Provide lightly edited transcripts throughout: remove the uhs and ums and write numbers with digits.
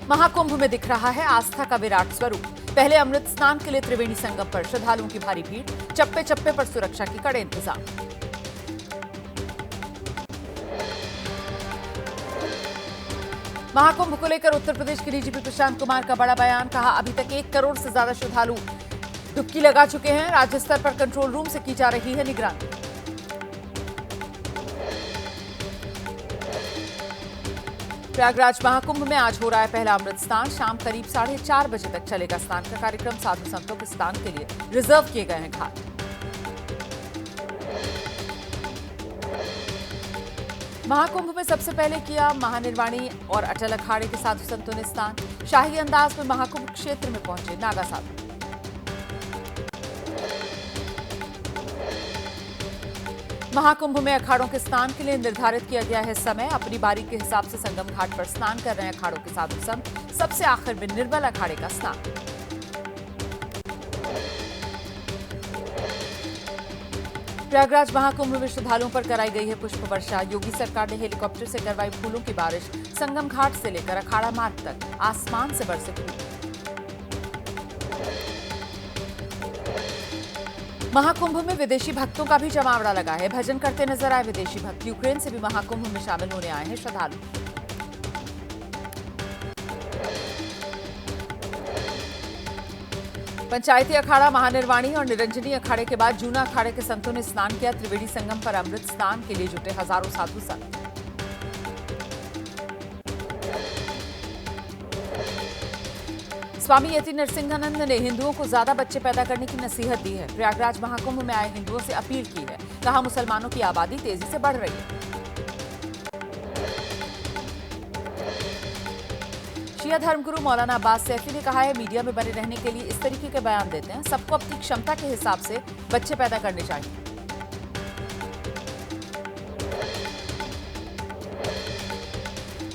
महाकुंभ में दिख रहा है आस्था का विराट स्वरूप। पहले अमृत स्नान के लिए त्रिवेणी संगम पर श्रद्धालुओं की भारी भीड़, चप्पे चप्पे पर सुरक्षा के कड़े इंतजाम। महाकुंभ को लेकर उत्तर प्रदेश के डीजीपी प्रशांत कुमार का बड़ा बयान। कहा, अभी तक 1 करोड़ से ज्यादा श्रद्धालु डुबकी लगा चुके हैं। राज्य स्तर पर कंट्रोल रूम से की जा रही है निगरानी। प्रयागराज महाकुंभ में आज हो रहा है पहला अमृत स्नान। शाम करीब 4:30 बजे तक चलेगा स्नान का कार्यक्रम। साधु संतों के स्नान के लिए रिजर्व किए गए हैं घाट। महाकुंभ में सबसे पहले किया महानिर्वाणी और अटल अखाड़े के साधु संतों ने स्नान। शाही अंदाज में महाकुंभ क्षेत्र में पहुंचे नागा साधु। महाकुंभ में अखाड़ों के स्नान के लिए निर्धारित किया गया है समय। अपनी बारी के हिसाब से संगम घाट पर स्नान कर रहे हैं अखाड़ों के साधु संत। सबसे आखिर में निर्मल अखाड़े का स्नान। प्रयागराज महाकुंभ में श्रद्धालुओं पर कराई गई है पुष्प वर्षा। योगी सरकार ने हेलीकॉप्टर से करवाई फूलों की बारिश। संगम घाट से लेकर अखाड़ा मार्ग तक आसमान से बरसे फूल। महाकुंभ में विदेशी भक्तों का भी जमावड़ा लगा है। भजन करते नजर आए विदेशी भक्त। यूक्रेन से भी महाकुंभ में शामिल होने आए हैं श्रद्धालु। पंचायती अखाड़ा महानिर्वाणी और निरंजनी अखाड़े के बाद जूना अखाड़े के संतों ने स्नान किया। त्रिवेणी संगम पर अमृत स्नान के लिए जुटे हजारों साधु संत। स्वामी यति नरसिंहानंद ने हिंदुओं को ज्यादा बच्चे पैदा करने की नसीहत दी है। प्रयागराज महाकुंभ में आए हिंदुओं से अपील की है। कहा, मुसलमानों की आबादी तेजी से बढ़ रही है। शिया धर्मगुरु मौलाना अब्बास सैफी ने कहा है, मीडिया में बने रहने के लिए इस तरीके के बयान देते हैं। सबको अपनी क्षमता के हिसाब से बच्चे पैदा करने चाहिए।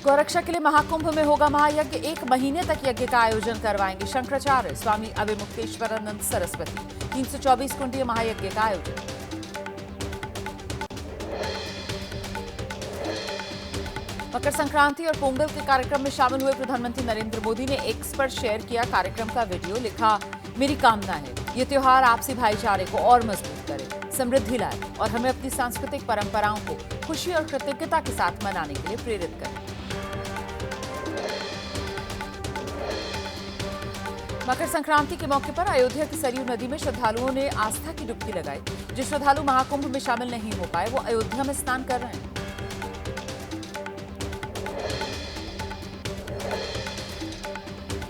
गौरक्षा के लिए महाकुंभ में होगा महायज्ञ। 1 महीने तक यज्ञ का आयोजन करवाएंगे शंकराचार्य। स्वामी अभिमुक्तेश्वरानंद सरस्वती। 324 कुंडीय महायज्ञ का आयोजन। मकर संक्रांति और पोंगल के कार्यक्रम में शामिल हुए प्रधानमंत्री नरेंद्र मोदी ने एक्स पर शेयर किया कार्यक्रम का वीडियो। लिखा, मेरी कामना है ये त्योहार आपसी भाईचारे को और मजबूत करे, समृद्धि लाए और हमें अपनी सांस्कृतिक परंपराओं को खुशी और कृतज्ञता के साथ मनाने के लिए प्रेरित करे। मकर संक्रांति के मौके पर अयोध्या की सरयू नदी में श्रद्धालुओं ने आस्था की डुबकी लगाई। जो श्रद्धालु महाकुंभ में शामिल नहीं हो पाए वो अयोध्या में स्नान कर रहे हैं।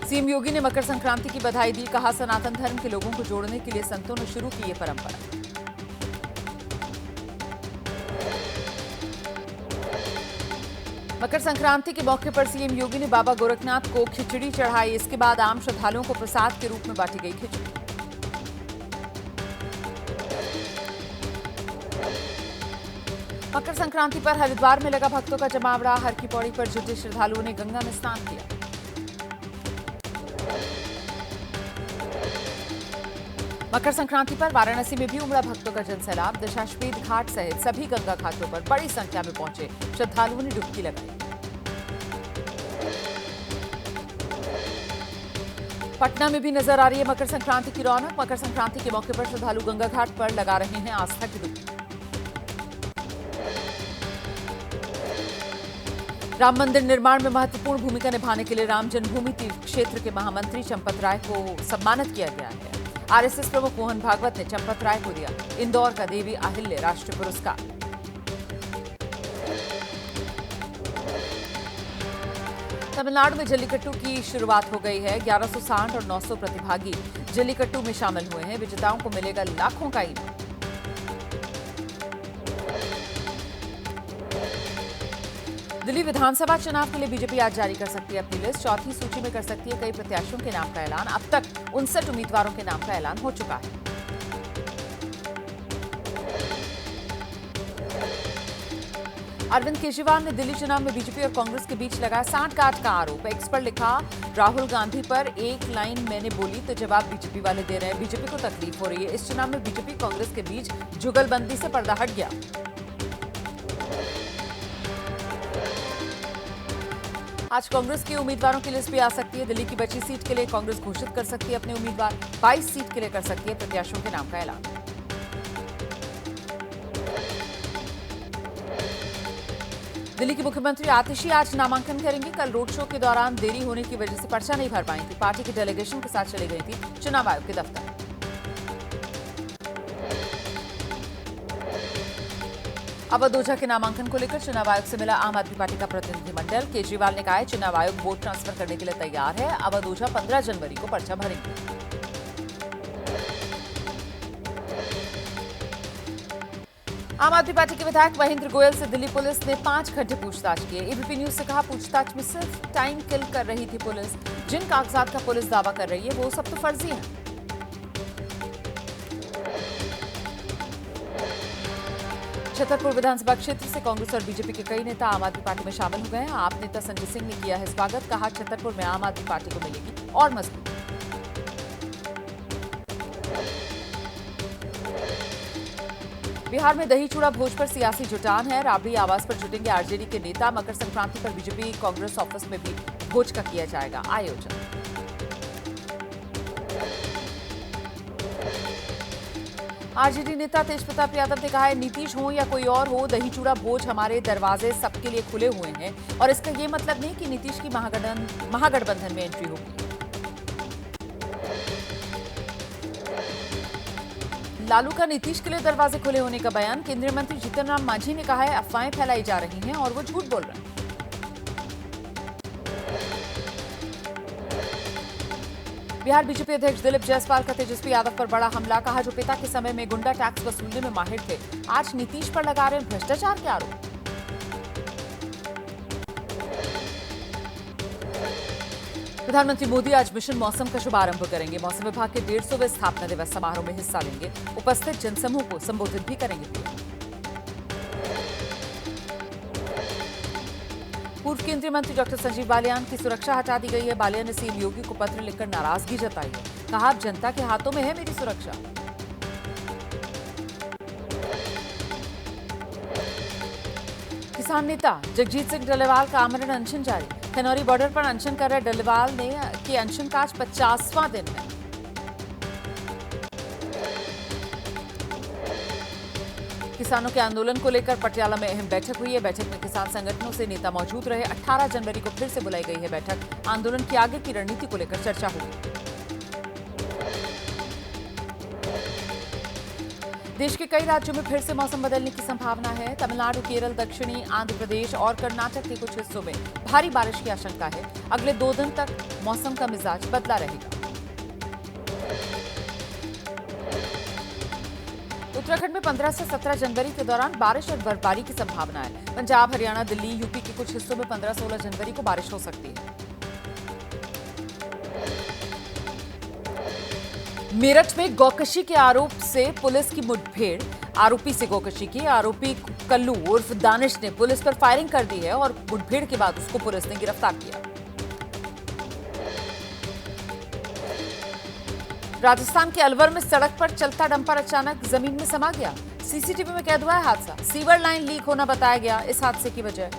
सीएम योगी ने मकर संक्रांति की बधाई दी। कहा, सनातन धर्म के लोगों को जोड़ने के लिए संतों ने शुरू की ये परंपरा। मकर संक्रांति के मौके पर सीएम योगी ने बाबा गोरखनाथ को खिचड़ी चढ़ाई। इसके बाद आम श्रद्धालुओं को प्रसाद के रूप में बांटी गई खिचड़ी। मकर संक्रांति पर हरिद्वार में लगा भक्तों का जमावड़ा। हर की पौड़ी पर जुटे श्रद्धालुओं ने गंगा में स्नान किया। मकर संक्रांति पर वाराणसी में भी उमड़ा भक्तों का जनसैलाब। दशाश्वमेध घाट सहित सभी गंगा घाटों पर बड़ी संख्या में पहुंचे श्रद्धालुओं ने डुबकी लगाई। पटना में भी नजर आ रही है मकर संक्रांति की रौनक। मकर संक्रांति के मौके पर श्रद्धालु गंगा घाट पर लगा रहे हैं आस्था की डुबकी। राम मंदिर निर्माण में महत्वपूर्ण भूमिका निभाने के लिए राम जन्मभूमि तीर्थ क्षेत्र के महामंत्री चंपत राय को सम्मानित किया गया है। आरएसएस प्रमुख मोहन भागवत ने चंपत राय को दिया इंदौर का देवी अहिल्या राष्ट्रीय पुरस्कार। तमिलनाडु में जल्लीकट्टू की शुरुआत हो गई है। 1100 सांड और 900 प्रतिभागी जल्लीकट्टू में शामिल हुए हैं। विजेताओं को मिलेगा लाखों का इनाम। दिल्ली विधानसभा चुनाव के लिए बीजेपी आज जारी कर सकती है अपनी लिस्ट। चौथी सूची में कर सकती है कई प्रत्याशियों के नाम का ऐलान। अब तक 59 उम्मीदवारों के नाम का ऐलान हो चुका है। अरविंद केजरीवाल ने दिल्ली चुनाव में बीजेपी और कांग्रेस के बीच लगाया सांठ-गांठ का आरोप। एक्स पर लिखा, राहुल गांधी पर एक लाइन मैंने बोली तो जवाब बीजेपी वाले दे रहे हैं। बीजेपी को तकलीफ हो रही है। इस चुनाव में बीजेपी कांग्रेस के बीच जुगलबंदी से पर्दा हट गया। आज कांग्रेस के उम्मीदवारों की लिस्ट भी आ सकती है। दिल्ली की बची सीट के लिए कांग्रेस घोषित कर सकती है अपने उम्मीदवार। 22 सीट के लिए कर सकती है प्रत्याशियों के नाम का ऐलान। दिल्ली की मुख्यमंत्री आतिशी आज नामांकन करेंगी। कल रोड शो के दौरान देरी होने की वजह से पर्चा नहीं भर पाई थी। पार्टी की डेलीगेशन के साथ चली गई थी चुनाव आयोग के दफ्तर। अवध ओझा के नामांकन को लेकर चुनाव आयोग से मिला आम आदमी पार्टी का प्रतिनिधिमंडल। केजरीवाल ने कहा है चुनाव आयोग वोट ट्रांसफर करने के लिए तैयार है। अवध ओझा 15 जनवरी को पर्चा भरेंगे। आम आदमी पार्टी के विधायक महेंद्र गोयल से दिल्ली पुलिस ने 5 घंटे पूछताछ की। एबीपी न्यूज से कहा पूछताछ में सिर्फ टाइम किल कर रही थी पुलिस। जिन कागजात का पुलिस दावा कर रही है वो सब तो फर्जी है। छतरपुर विधानसभा क्षेत्र से कांग्रेस और बीजेपी के कई नेता आम आदमी पार्टी में शामिल हो गए हैं। आप नेता संजय सिंह ने किया है स्वागत। कहा छतरपुर में आम आदमी पार्टी को मिलेगी और मजबूत। बिहार में दही चूड़ा भोज पर सियासी जुटान है। राबड़ी आवास पर जुटेंगे आरजेडी के नेता। मकर संक्रांति पर बीजेपी कांग्रेस ऑफिस में भी भोज का किया जाएगा आयोजन। आरजेडी नेता तेज प्रताप यादव ने कहा है नीतीश हो या कोई और हो, दही चूड़ा भोज हमारे दरवाजे सबके लिए खुले हुए हैं और इसका ये मतलब नहीं कि नीतीश की महागठबंधन में एंट्री होगी। लालू का नीतीश के लिए दरवाजे खुले होने का बयान। केंद्रीय मंत्री जीतन राम मांझी ने कहा है अफवाहें फैलाई जा रही हैं और वो झूठ बोल रहे हैं। बिहार बीजेपी अध्यक्ष दिलीप जायसवाल का तेजस्वी यादव पर बड़ा हमला। कहा जो पिता के समय में गुंडा टैक्स वसूलने में माहिर थे, आज नीतीश पर लगा रहे भ्रष्टाचार के आरोप। प्रधानमंत्री मोदी आज मिशन मौसम का शुभारंभ करेंगे। मौसम विभाग के 150वें स्थापना दिवस समारोह में हिस्सा लेंगे। उपस्थित जनसमूह को संबोधित भी करेंगे। पूर्व केंद्रीय मंत्री डॉक्टर संजीव बालियान की सुरक्षा हटा दी गई है। बालियान ने सीएम योगी को पत्र लिखकर नाराजगी जताई है। कहा अब जनता के हाथों में है मेरी सुरक्षा। किसान नेता जगजीत सिंह डल्लेवाल का आमरण अनशन जारी। खनौरी बॉर्डर पर अनशन कर रहे डल्लेवाल ने कि अनशन का आज 50वां दिन है। किसानों के आंदोलन को लेकर पटियाला में अहम बैठक हुई है। बैठक में किसान संगठनों से नेता मौजूद रहे। 18 जनवरी को फिर से बुलाई गई है बैठक। आंदोलन की आगे की रणनीति को लेकर चर्चा होगी। देश के कई राज्यों में फिर से मौसम बदलने की संभावना है। तमिलनाडु, केरल, दक्षिणी आंध्र प्रदेश और कर्नाटक के कुछ हिस्सों में भारी बारिश की आशंका है। अगले 2 दिन तक मौसम का मिजाज बदला रहेगा। उत्तराखंड में 15 से 17 जनवरी के दौरान बारिश और बर्फबारी की संभावना है। पंजाब, हरियाणा, दिल्ली, यूपी के कुछ हिस्सों में 15-16 जनवरी को बारिश हो सकती है। मेरठ में गौकशी के आरोप से पुलिस की मुठभेड़। आरोपी से गौकशी की। आरोपी कल्लू उर्फ दानिश ने पुलिस पर फायरिंग कर दी है और मुठभेड़ के बाद उसको पुलिस ने गिरफ्तार किया। राजस्थान के अलवर में सड़क पर चलता डंपर अचानक जमीन में समा गया। सीसीटीवी में कैद हुआ है हादसा। सीवर लाइन लीक होना बताया गया इस हादसे की वजह।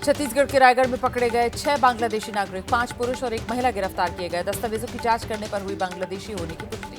छत्तीसगढ़ के रायगढ़ में पकड़े गए 6 बांग्लादेशी नागरिक, 5 पुरुष और 1 महिला गिरफ्तार किए गए। दस्तावेजों की जांच करने पर हुई बांग्लादेशी होने की पुष्टि।